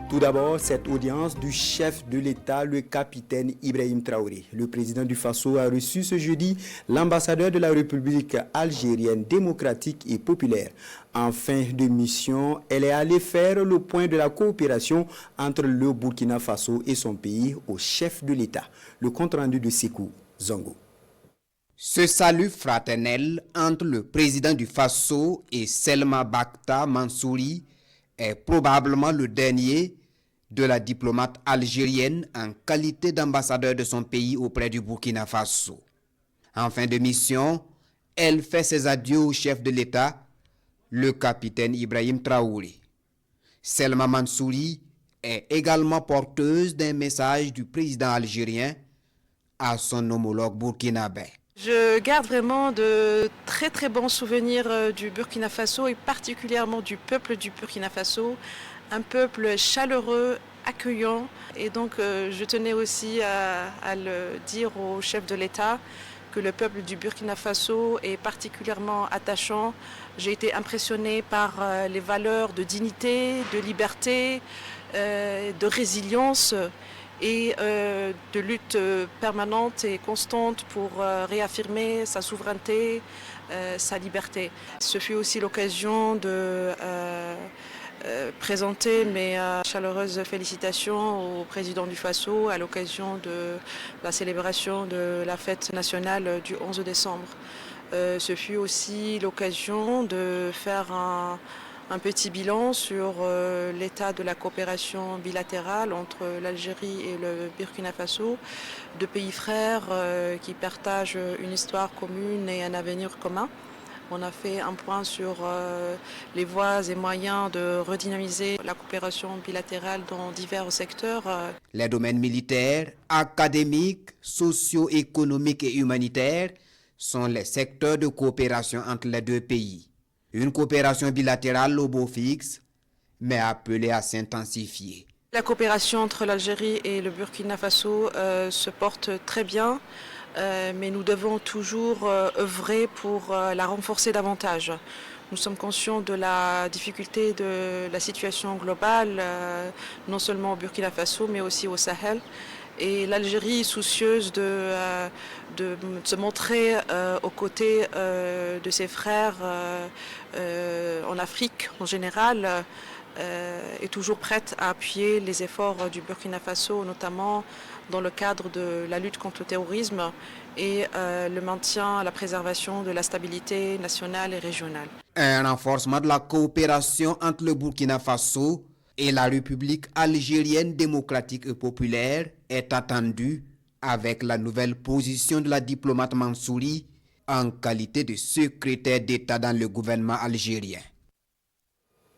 Tout d'abord, cette audience du chef de l'État, le capitaine Ibrahim Traoré. Le président du Faso a reçu ce jeudi l'ambassadeur de la République algérienne démocratique et populaire. En fin de mission, elle est allée faire le point de la coopération entre le Burkina Faso et son pays au chef de l'État. Le compte-rendu de Sekou Zongo. Ce salut fraternel entre le président du Faso et Selma Bakta Mansouri est probablement le dernier de la diplomate algérienne en qualité d'ambassadeur de son pays auprès du Burkina Faso. En fin de mission, elle fait ses adieux au chef de l'État, le capitaine Ibrahim Traoré. Selma Mansouri est également porteuse d'un message du président algérien à son homologue burkinabé. Je garde vraiment de très très bons souvenirs du Burkina Faso et particulièrement du peuple du Burkina Faso, un peuple chaleureux, accueillant, et donc je tenais aussi à le dire au chef de l'État que le peuple du Burkina Faso est particulièrement attachant. J'ai été impressionnée par les valeurs de dignité, de liberté, de résilience et de lutte permanente et constante pour réaffirmer sa souveraineté, sa liberté. Ce fut aussi l'occasion de présenter mes chaleureuses félicitations au président du Faso à l'occasion de la célébration de la fête nationale du 11 décembre. Ce fut aussi l'occasion de faire un petit bilan sur l'état de la coopération bilatérale entre l'Algérie et le Burkina Faso, deux pays frères qui partagent une histoire commune et un avenir commun. On a fait un point sur les voies et moyens de redynamiser la coopération bilatérale dans divers secteurs. Les domaines militaires, académiques, socio-économiques et humanitaires sont les secteurs de coopération entre les deux pays. Une coopération bilatérale au beau fixe, mais appelée à s'intensifier. La coopération entre l'Algérie et le Burkina Faso se porte très bien, mais nous devons toujours œuvrer pour la renforcer davantage. Nous sommes conscients de la difficulté de la situation globale, non seulement au Burkina Faso, mais aussi au Sahel. Et l'Algérie est soucieuse de se montrer aux côtés de ses frères en Afrique en général, est toujours prête à appuyer les efforts du Burkina Faso, notamment dans le cadre de la lutte contre le terrorisme et le maintien, la préservation de la stabilité nationale et régionale. Un renforcement de la coopération entre le Burkina Faso et la République algérienne démocratique et populaire est attendu avec la nouvelle position de la diplomate Mansouri en qualité de secrétaire d'État dans le gouvernement algérien.